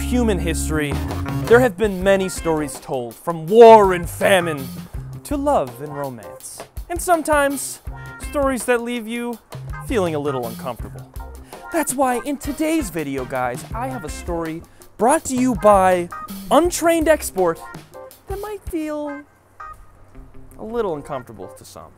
human history, there have been many stories told, from war and famine to love and romance. And sometimes, stories that leave you feeling a little uncomfortable. That's why in today's video, guys, I have a story brought to you by UntrainedExport that might feel a little uncomfortable to some.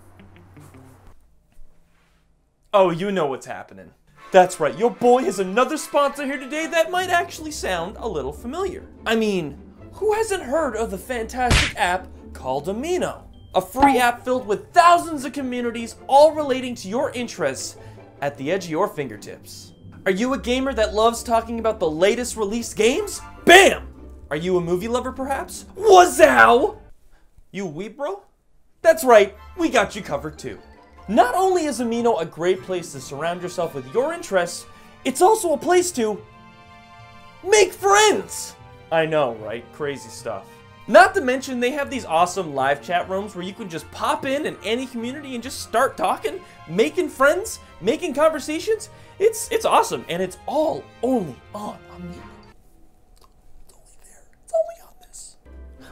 Oh, you know what's happening. That's right, your boy has another sponsor here today that might actually sound a little familiar. I mean, who hasn't heard of the fantastic app called Amino? A free app filled with thousands of communities all relating to your interests at the edge of your fingertips. Are you a gamer that loves talking about the latest released games? Bam! Are you a movie lover perhaps? Wazow! You weeb bro? That's right, we got you covered too. Not only is Amino a great place to surround yourself with your interests, it's also a place to make friends! I know, right? Crazy stuff. Not to mention, they have these awesome live chat rooms where you can just pop in any community and just start talking, making friends, making conversations. It's awesome, and it's all only on Amino. It's only there. It's only on this.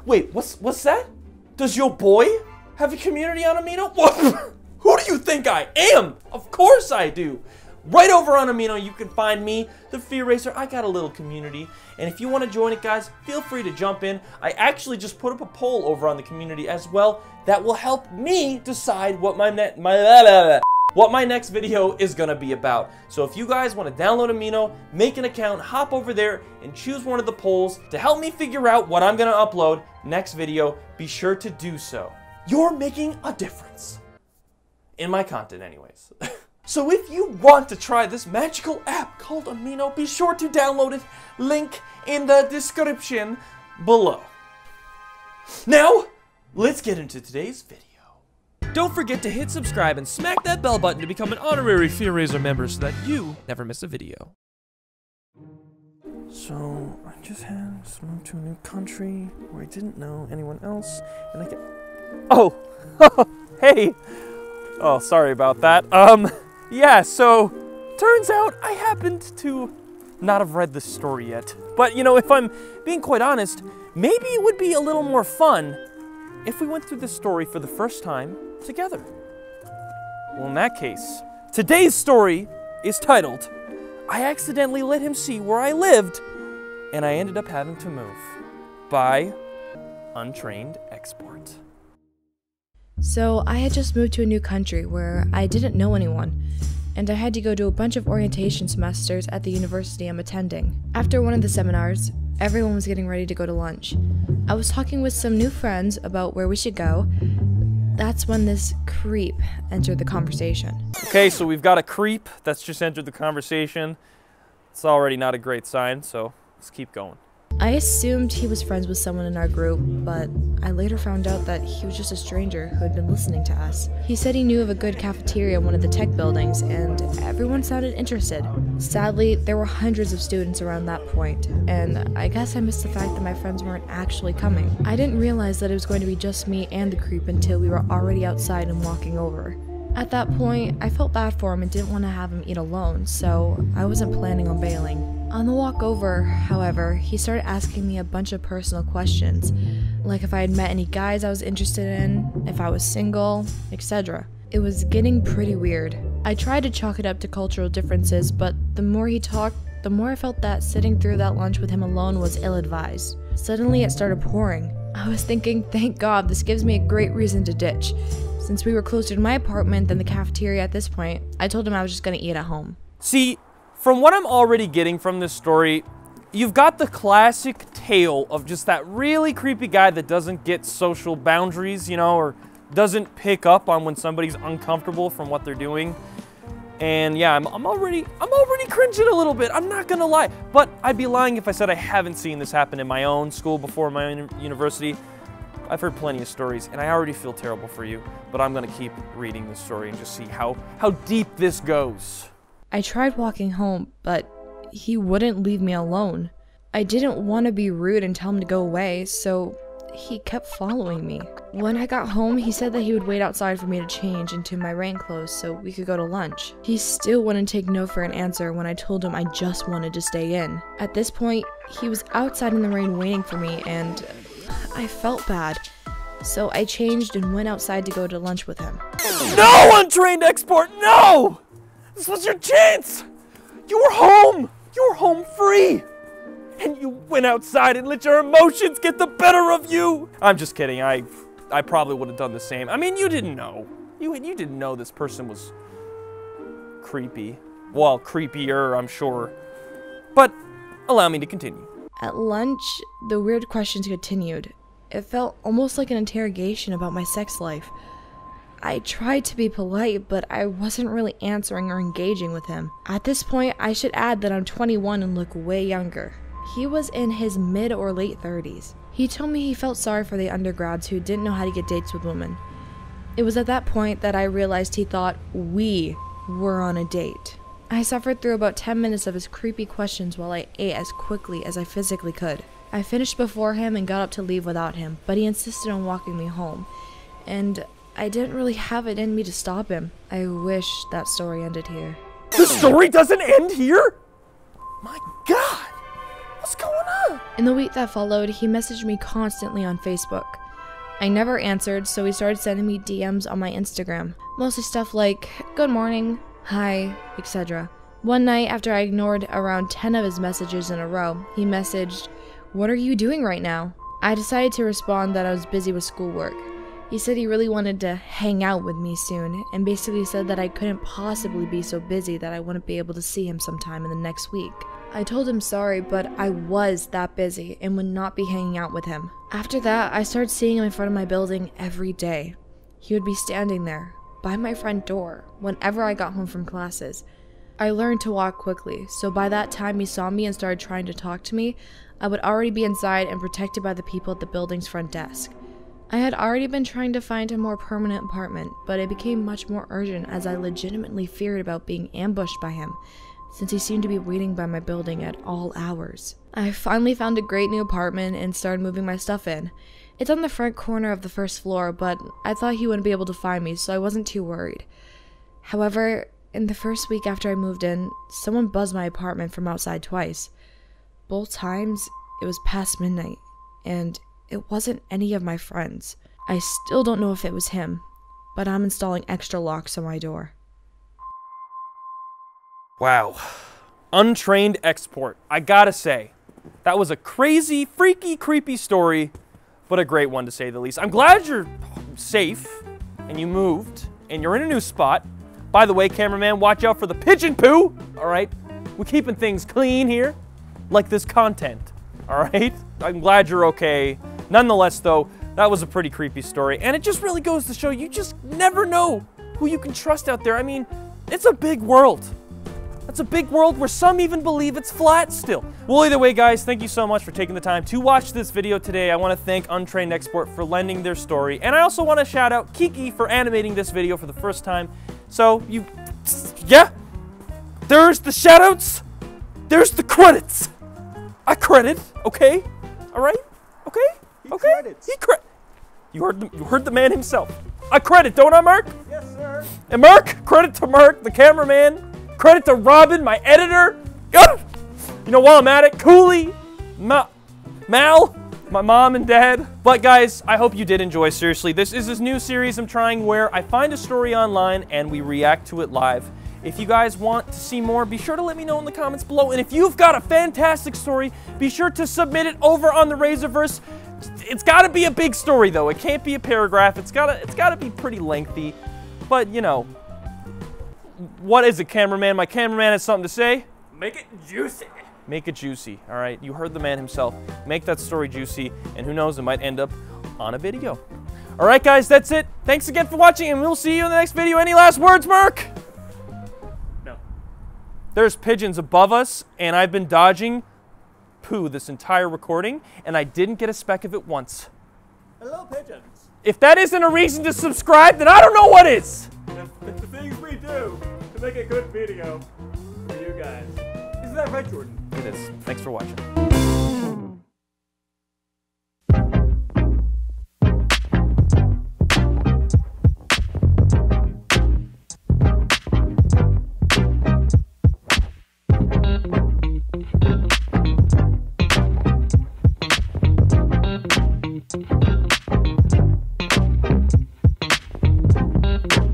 Wait, what's that? Does your boy have a community on Amino? What? Who do you think I am? Of course I do. Right over on Amino, you can find me, TheFearRaiser. I got a little community, and if you want to join it, guys, feel free to jump in. I actually just put up a poll over on the community as well that will help me decide what my next video is gonna be about. So if you guys want to download Amino, make an account, hop over there, and choose one of the polls to help me figure out what I'm gonna upload next video, be sure to do so. You're making a difference. In my content anyways. So if you want to try this magical app called Amino, be sure to download it. Link in the description below. Now, let's get into today's video. Don't forget to hit subscribe and smack that bell button to become an honorary TheFearRaiser member so that you never miss a video. So, I just moved to a new country where I didn't know anyone else, and I get... Oh! Hey! Oh, sorry about that. Yeah, so, turns out I happened to not have read this story yet. But, you know, if I'm being quite honest, maybe it would be a little more fun if we went through this story for the first time together. Well, in that case, today's story is titled, I Accidentally Let Him See Where I Lived, and I Ended Up Having to Move, by UntrainedExport. So I had just moved to a new country where I didn't know anyone, and I had to go to a bunch of orientation semesters at the university I'm attending. After one of the seminars, everyone was getting ready to go to lunch. I was talking with some new friends about where we should go. That's when this creep entered the conversation. Okay, so we've got a creep that's just entered the conversation. It's already not a great sign, so let's keep going. I assumed he was friends with someone in our group, but I later found out that he was just a stranger who had been listening to us. He said he knew of a good cafeteria in one of the tech buildings, and everyone sounded interested. Sadly, there were hundreds of students around that point, and I guess I missed the fact that my friends weren't actually coming. I didn't realize that it was going to be just me and the creep until we were already outside and walking over. At that point, I felt bad for him and didn't want to have him eat alone, so I wasn't planning on bailing. On the walk over, however, he started asking me a bunch of personal questions, like if I had met any guys I was interested in, if I was single, etc. It was getting pretty weird. I tried to chalk it up to cultural differences, but the more he talked, the more I felt that sitting through that lunch with him alone was ill-advised. Suddenly it started pouring. I was thinking, thank God, this gives me a great reason to ditch. Since we were closer to my apartment than the cafeteria at this point, I told him I was just gonna eat at home. See, from what I'm already getting from this story, you've got the classic tale of just that really creepy guy that doesn't get social boundaries, you know, or doesn't pick up on when somebody's uncomfortable from what they're doing. And yeah, I'm already cringing a little bit, I'm not gonna lie. But I'd be lying if I said I haven't seen this happen in my own school before, my own university. I've heard plenty of stories, and I already feel terrible for you, but I'm gonna keep reading this story and just see how deep this goes. I tried walking home, but he wouldn't leave me alone. I didn't want to be rude and tell him to go away, so he kept following me. When I got home, he said that he would wait outside for me to change into my rain clothes so we could go to lunch. He still wouldn't take no for an answer when I told him I just wanted to stay in. At this point, he was outside in the rain waiting for me, and I felt bad. So I changed and went outside to go to lunch with him. No, UntrainedExport, no! This was your chance! You were home! You were home free! And you went outside and let your emotions get the better of you! I'm just kidding, I probably would have done the same. I mean, you didn't know. You didn't know this person was creepy. Well, creepier, I'm sure. But allow me to continue. At lunch, the weird questions continued. It felt almost like an interrogation about my sex life. I tried to be polite, but I wasn't really answering or engaging with him. At this point, I should add that I'm 21 and look way younger. He was in his mid or late 30s. He told me he felt sorry for the undergrads who didn't know how to get dates with women. It was at that point that I realized he thought we were on a date. I suffered through about 10 minutes of his creepy questions while I ate as quickly as I physically could. I finished before him and got up to leave without him, but he insisted on walking me home, and I didn't really have it in me to stop him. I wish that story ended here. The story doesn't end here? My God! What's going on? In the week that followed, he messaged me constantly on Facebook. I never answered, so he started sending me DMs on my Instagram. Mostly stuff like, good morning, hi, etc. One night, after I ignored around 10 of his messages in a row, he messaged, what are you doing right now? I decided to respond that I was busy with schoolwork. He said he really wanted to hang out with me soon, and basically said that I couldn't possibly be so busy that I wouldn't be able to see him sometime in the next week. I told him sorry, but I was that busy and would not be hanging out with him. After that, I started seeing him in front of my building every day. He would be standing there, by my front door, whenever I got home from classes. I learned to walk quickly, so by that time he saw me and started trying to talk to me, I would already be inside and protected by the people at the building's front desk. I had already been trying to find a more permanent apartment, but it became much more urgent as I legitimately feared about being ambushed by him, since he seemed to be waiting by my building at all hours. I finally found a great new apartment and started moving my stuff in. It's on the front corner of the first floor, but I thought he wouldn't be able to find me, so I wasn't too worried. However, in the first week after I moved in, someone buzzed my apartment from outside twice. Both times, it was past midnight, and it wasn't any of my friends. I still don't know if it was him, but I'm installing extra locks on my door. Wow. UntrainedExport. I gotta say, that was a crazy, freaky, creepy story, but a great one to say the least. I'm glad you're safe, and you moved, and you're in a new spot. By the way, cameraman, watch out for the pigeon poo, all right? We're keeping things clean here, like this content, all right? I'm glad you're okay. Nonetheless, though, that was a pretty creepy story, and it just really goes to show you just never know who you can trust out there. I mean, it's a big world. It's a big world where some even believe it's flat still. Well, either way, guys, thank you so much for taking the time to watch this video today. I want to thank UntrainedExport for lending their story, and I also want to shout out Kiki for animating this video for the first time. So, yeah, there's the shoutouts, there's the credits. I credit, okay? All right? Okay? Okay? You heard the man himself. I credit, don't I, Mark? Yes, sir. And Mark, credit to Mark, the cameraman. Credit to Robin, my editor. You know, while I'm at it, Cooley, Mal, my mom and dad. But guys, I hope you did enjoy. Seriously, this is this new series I'm trying where I find a story online and we react to it live. If you guys want to see more, be sure to let me know in the comments below. And if you've got a fantastic story, be sure to submit it over on the Razorverse. It's got to be a big story, though. It can't be a paragraph. It's gotta be pretty lengthy. But you know, what is it, cameraman? My cameraman has something to say. Make it juicy. Make it juicy. All right, you heard the man himself. Make that story juicy, and who knows, it might end up on a video. All right, guys, that's it. Thanks again for watching, and we'll see you in the next video. Any last words, Mark? No. There's pigeons above us, and I've been dodging poo this entire recording, and I didn't get a speck of it once. Hello, pigeons. If that isn't a reason to subscribe, then I don't know what is. It's the things we do to make a good video for you guys. Isn't that right, Jordan? It is. Thanks for watching.